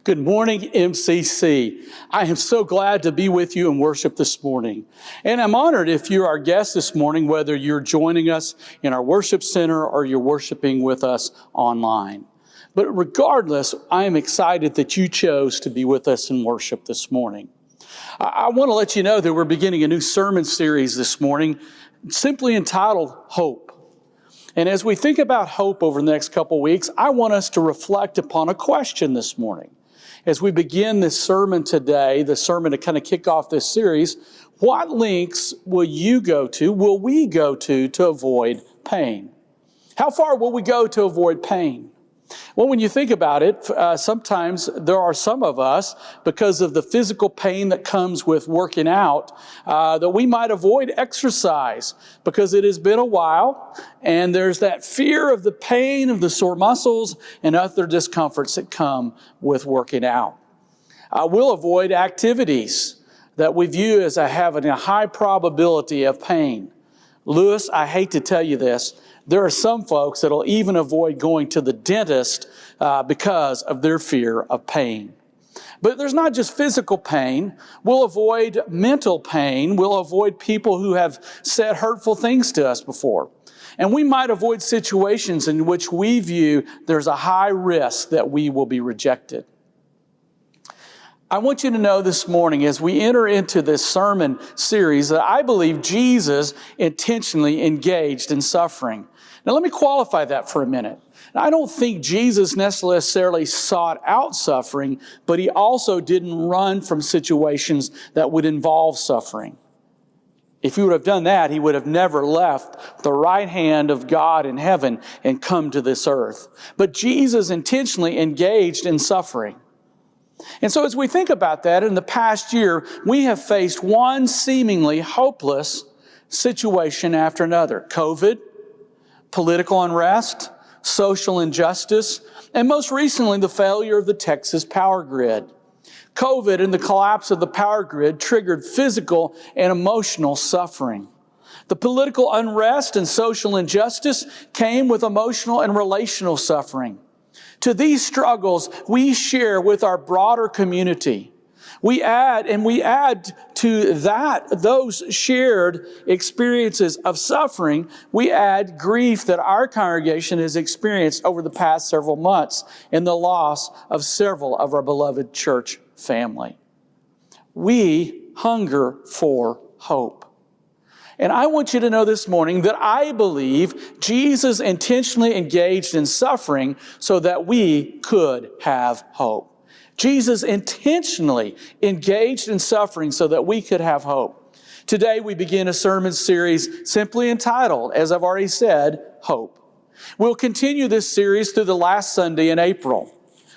Good morning, MCC. I am so glad to be with you in worship this morning. And I'm honored if you're our guest this morning, whether you're joining us in our worship center or you're worshiping with us online. But regardless, I am excited that you chose to be with us in worship this morning. I want to let you know that we're beginning a new sermon series this morning, simply entitled Hope. And as we think about hope over the next couple weeks, I want us to reflect upon a question this morning. As we begin this sermon today, the sermon to kind of kick off this series, what lengths will we go to avoid pain? How far will we go to avoid pain? Well, when you think about it, sometimes there are some of us, because of the physical pain that comes with working out, that we might avoid exercise because it has been a while, and there's that fear of the pain of the sore muscles and other discomforts that come with working out. We'll avoid activities that we view as having a high probability of pain. Lewis, I hate to tell you this, there are some folks that'll even avoid going to the dentist because of their fear of pain. But there's not just physical pain. We'll avoid mental pain. We'll avoid people who have said hurtful things to us before. And we might avoid situations in which we view there's a high risk that we will be rejected. I want you to know this morning, as we enter into this sermon series, that I believe Jesus intentionally engaged in suffering. Now, let me qualify that for a minute. I don't think Jesus necessarily sought out suffering, but he also didn't run from situations that would involve suffering. If he would have done that, he would have never left the right hand of God in heaven and come to this earth. But Jesus intentionally engaged in suffering. And so as we think about that, in the past year, we have faced one seemingly hopeless situation after another. COVID, political unrest, social injustice, and most recently, the failure of the Texas power grid. COVID and the collapse of the power grid triggered physical and emotional suffering. The political unrest and social injustice came with emotional and relational suffering. To these struggles, we share with our broader community. We add to those shared experiences of suffering, we add grief that our congregation has experienced over the past several months in the loss of several of our beloved church family. We hunger for hope. And I want you to know this morning that I believe Jesus intentionally engaged in suffering so that we could have hope. Jesus intentionally engaged in suffering so that we could have hope. Today we begin a sermon series simply entitled, as I've already said, Hope. We'll continue this series through the last Sunday in April.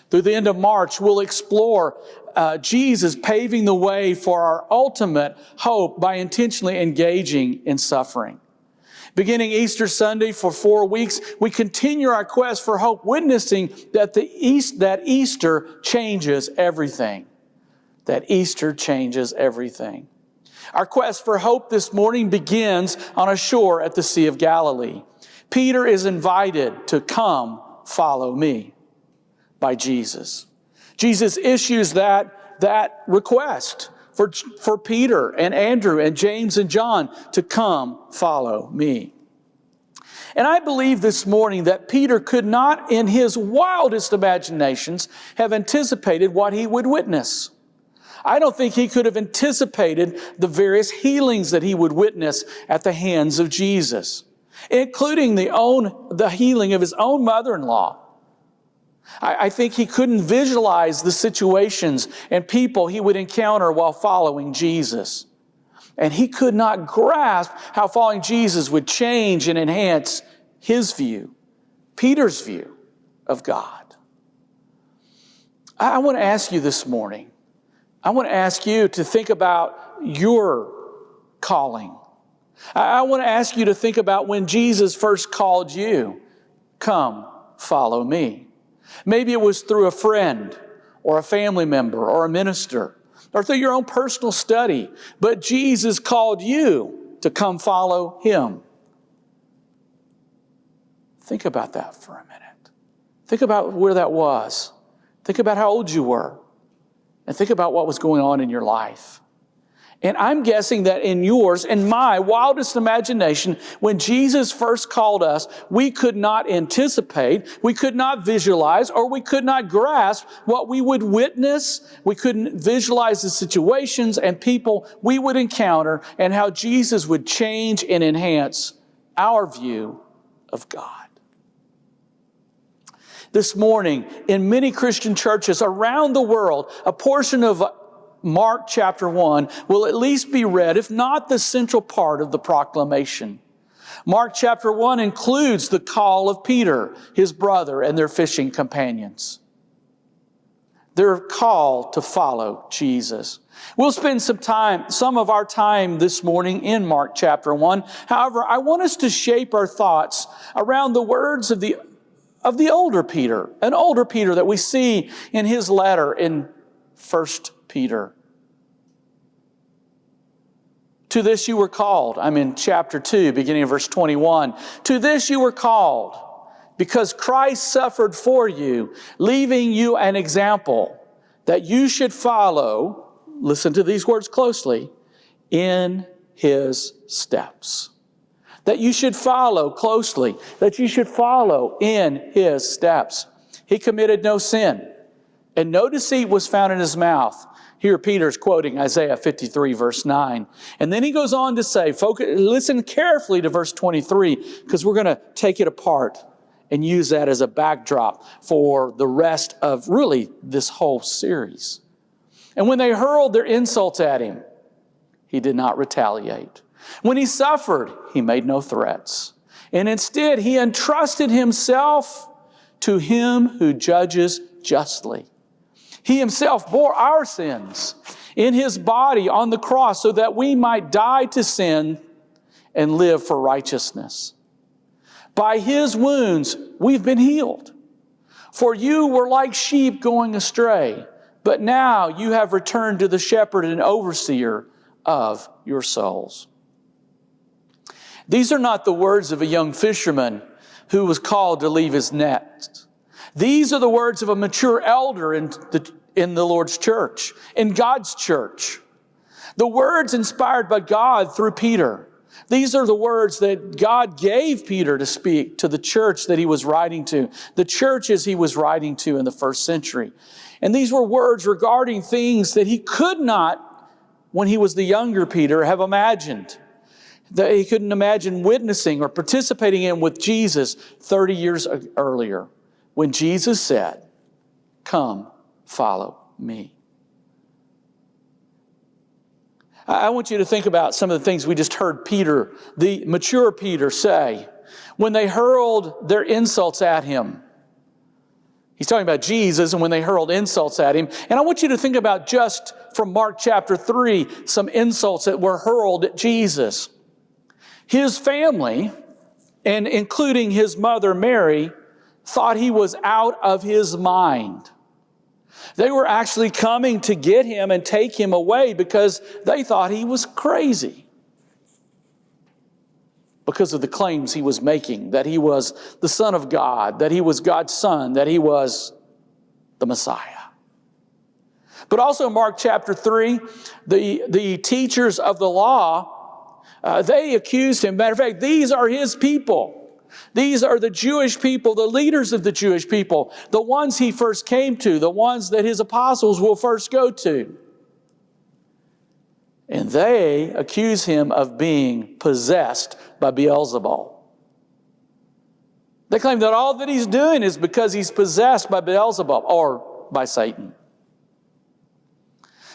Through the end of March, we'll explore Jesus paving the way for our ultimate hope by intentionally engaging in suffering. Beginning Easter Sunday for 4 weeks, we continue our quest for hope, witnessing that Easter changes everything. That Easter changes everything. Our quest for hope this morning begins on a shore at the Sea of Galilee. Peter is invited to come follow me by Jesus. Jesus issues that request for Peter and Andrew and James and John to come follow me. And I believe this morning that Peter could not, in his wildest imaginations, have anticipated what he would witness. I don't think he could have anticipated the various healings that he would witness at the hands of Jesus, including the healing of his own mother-in-law. I think he couldn't visualize the situations and people he would encounter while following Jesus. And he could not grasp how following Jesus would change and enhance his view, Peter's view of God. I want to ask you this morning, I want to ask you to think about your calling. I want to ask you to think about when Jesus first called you, come, follow me. Maybe it was through a friend or a family member or a minister or through your own personal study, but Jesus called you to come follow him. Think about that for a minute. Think about where that was. Think about how old you were. And think about what was going on in your life. And I'm guessing that in yours and my wildest imagination, when Jesus first called us, we could not anticipate, we could not visualize, or we could not grasp what we would witness. We couldn't visualize the situations and people we would encounter and how Jesus would change and enhance our view of God. This morning, in many Christian churches around the world, a portion of Mark chapter 1 will at least be read, if not the central part of the proclamation. Mark chapter 1 includes the call of Peter, his brother, and their fishing companions. Their call to follow Jesus. We'll spend some of our time this morning in Mark chapter 1. However, I want us to shape our thoughts around the words of the older Peter, an older Peter that we see in his letter in 1 Peter. To this you were called. I'm in chapter 2, beginning of verse 21. To this you were called, because Christ suffered for you, leaving you an example that you should follow, listen to these words closely, in his steps. That you should follow closely, that you should follow in his steps. He committed no sin, and no deceit was found in his mouth. Here Peter's quoting Isaiah 53, verse 9. And then he goes on to say, listen carefully to verse 23, because we're going to take it apart and use that as a backdrop for the rest of really this whole series. And when they hurled their insults at him, he did not retaliate. When he suffered, he made no threats. And instead, he entrusted himself to him who judges justly. He himself bore our sins in his body on the cross so that we might die to sin and live for righteousness. By his wounds, we've been healed. For you were like sheep going astray, but now you have returned to the shepherd and overseer of your souls. These are not the words of a young fisherman who was called to leave his net. These are the words of a mature elder in the Lord's church, in God's church. The words inspired by God through Peter. These are the words that God gave Peter to speak to the church that he was writing to, the churches he was writing to in the first century. And these were words regarding things that he could not, when he was the younger Peter, have imagined. That he couldn't imagine witnessing or participating in with Jesus 30 years earlier, when Jesus said, "Come, follow me." I want you to think about some of the things we just heard Peter, the mature Peter, say when they hurled their insults at him. He's talking about Jesus and when they hurled insults at him. And I want you to think about, just from Mark chapter 3, some insults that were hurled at Jesus. His family, and including his mother Mary, thought he was out of his mind. They were actually coming to get him and take him away because they thought he was crazy, because of the claims he was making, that he was the Son of God, that he was God's Son, that he was the Messiah. But also in Mark chapter 3, the teachers of the law, they accused him. Matter of fact, these are his people. These are the Jewish people, the leaders of the Jewish people, the ones he first came to, the ones that his apostles will first go to. And they accuse him of being possessed by Beelzebul. They claim that all that he's doing is because he's possessed by Beelzebul or by Satan.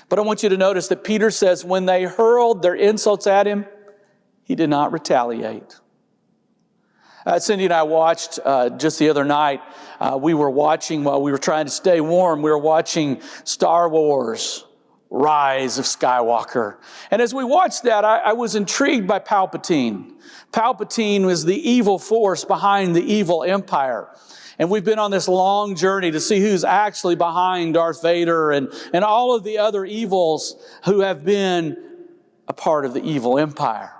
But I want you to notice that Peter says when they hurled their insults at him, he did not retaliate. Cindy and I watched just the other night, we were watching, while we were trying to stay warm, we were watching Star Wars, Rise of Skywalker. And as we watched that, I was intrigued by Palpatine. Palpatine was the evil force behind the evil empire. And we've been on this long journey to see who's actually behind Darth Vader and all of the other evils who have been a part of the evil empire.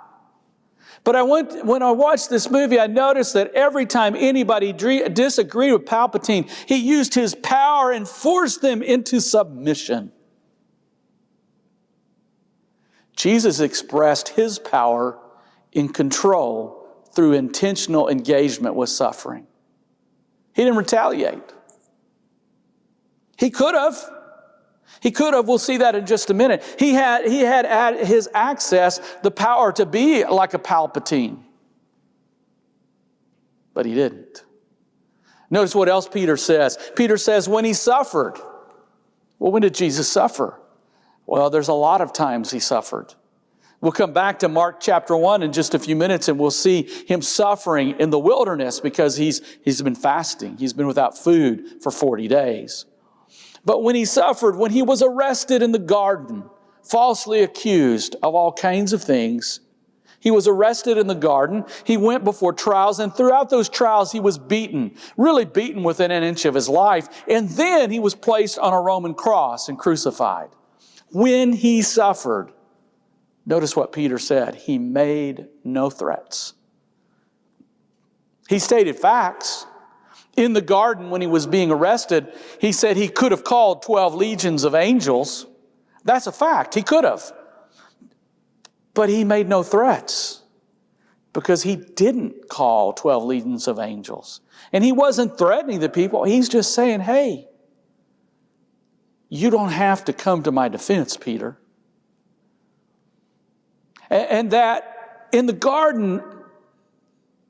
But when I watched this movie, I noticed that every time anybody disagreed with Palpatine, he used his power and forced them into submission. Jesus expressed his power in control through intentional engagement with suffering. He didn't retaliate. He could have. He could have. We'll see that in just a minute. He had at his access the power to be like a Palpatine. But he didn't. Notice what else Peter says. Peter says when he suffered. Well, when did Jesus suffer? Well, there's a lot of times he suffered. We'll come back to Mark chapter 1 in just a few minutes, and we'll see him suffering in the wilderness because he's been fasting. He's been without food for 40 days. But when he suffered, when he was arrested in the garden, falsely accused of all kinds of things, he was arrested in the garden. He went before trials, and throughout those trials, he was beaten, really beaten within an inch of his life. And then he was placed on a Roman cross and crucified. When he suffered, notice what Peter said. He made no threats. He stated facts. In the garden, when he was being arrested, he said he could have called 12 legions of angels. That's a fact. He could have. But he made no threats because he didn't call 12 legions of angels. And he wasn't threatening the people. He's just saying, hey, you don't have to come to my defense, Peter. And that in the garden,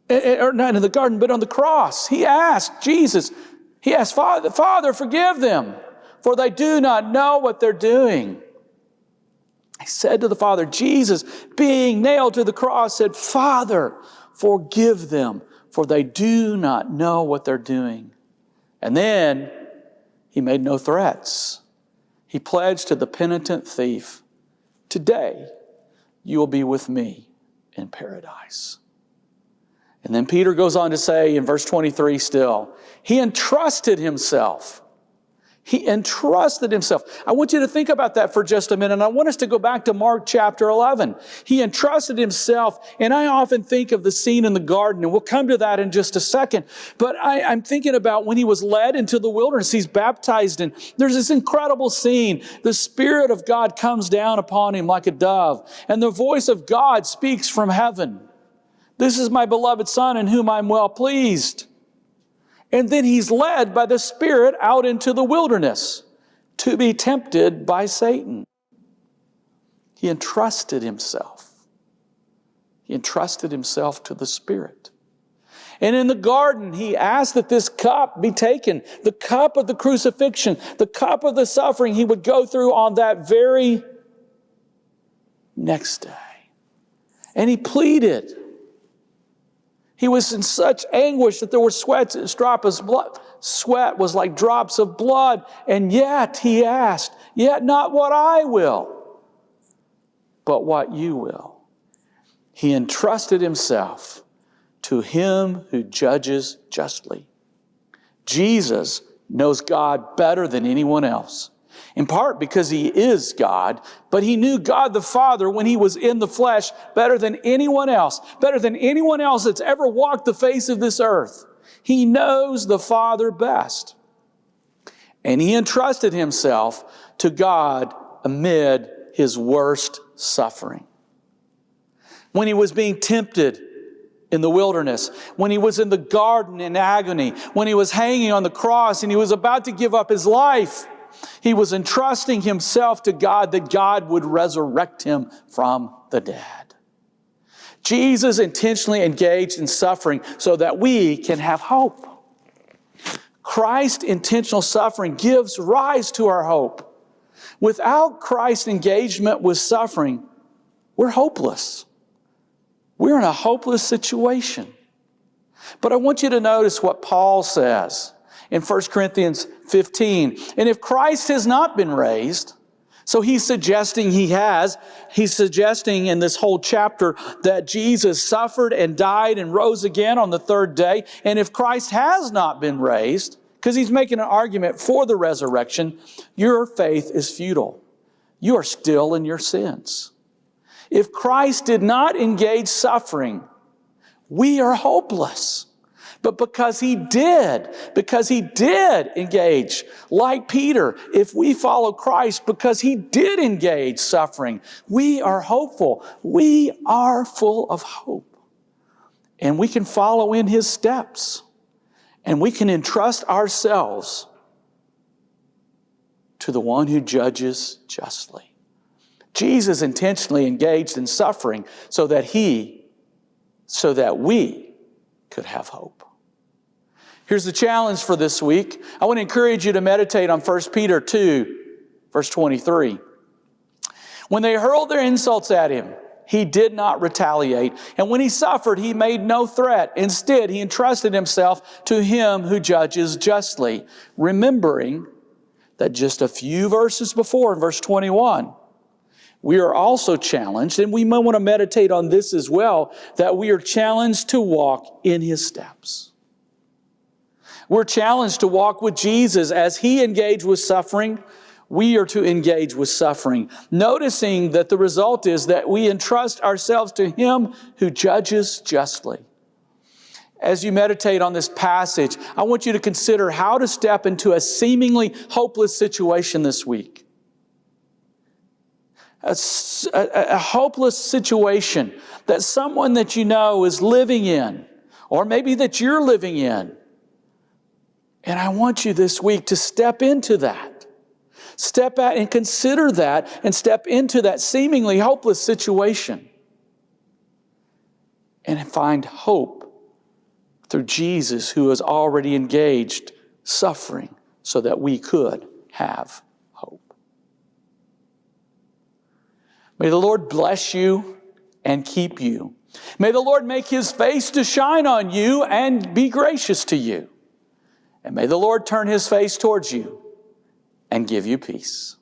or not in the garden, but on the cross, he asked Jesus, he asked, Father, forgive them, for they do not know what they're doing. He said to the Father, Jesus, being nailed to the cross, said, Father, forgive them, for they do not know what they're doing. And then he made no threats. He pledged to the penitent thief, today you will be with me in paradise. And then Peter goes on to say in verse 23 still, he entrusted himself. He entrusted himself. I want you to think about that for just a minute. And I want us to go back to Mark chapter 11. He entrusted himself. And I often think of the scene in the garden, and we'll come to that in just a second. But I'm thinking about when he was led into the wilderness, he's baptized, and there's this incredible scene. The Spirit of God comes down upon him like a dove, and the voice of God speaks from heaven. This is my beloved Son in whom I'm well pleased. And then he's led by the Spirit out into the wilderness to be tempted by Satan. He entrusted himself. He entrusted himself to the Spirit. And in the garden, he asked that this cup be taken, the cup of the crucifixion, the cup of the suffering he would go through on that very next day. And he pleaded. He was in such anguish that there were sweat was like drops of blood. And yet he asked, yet not what I will, but what you will. He entrusted himself to him who judges justly. Jesus knows God better than anyone else. In part because he is God, but he knew God the Father when he was in the flesh better than anyone else that's ever walked the face of this earth. He knows the Father best. And he entrusted himself to God amid his worst suffering. When he was being tempted in the wilderness, when he was in the garden in agony, when he was hanging on the cross and he was about to give up his life, he was entrusting himself to God that God would resurrect him from the dead. Jesus intentionally engaged in suffering so that we can have hope. Christ's intentional suffering gives rise to our hope. Without Christ's engagement with suffering, we're hopeless. We're in a hopeless situation. But I want you to notice what Paul says in 1 Corinthians 15. And if Christ has not been raised, so he's suggesting he's suggesting in this whole chapter that Jesus suffered and died and rose again on the third day. And if Christ has not been raised, because he's making an argument for the resurrection, your faith is futile. You are still in your sins. If Christ did not engage suffering, we are hopeless. But because he did engage, like Peter, if we follow Christ, because he did engage suffering, we are hopeful. We are full of hope. And we can follow in his steps. And we can entrust ourselves to the one who judges justly. Jesus intentionally engaged in suffering so that we could have hope. Here's the challenge for this week. I want to encourage you to meditate on 1 Peter 2, verse 23. When they hurled their insults at him, he did not retaliate. And when he suffered, he made no threat. Instead, he entrusted himself to him who judges justly, remembering that just a few verses before, in verse 21, we are also challenged, and we might want to meditate on this as well, that we are challenged to walk in his steps. We're challenged to walk with Jesus as he engaged with suffering. We are to engage with suffering, noticing that the result is that we entrust ourselves to him who judges justly. As you meditate on this passage, I want you to consider how to step into a seemingly hopeless situation this week. A hopeless situation that someone that you know is living in, or maybe that you're living in. And I want you this week to step into that. Step out and consider that and step into that seemingly hopeless situation. And find hope through Jesus, who has already engaged suffering so that we could have hope. May the Lord bless you and keep you. May the Lord make his face to shine on you and be gracious to you. And may the Lord turn his face towards you and give you peace.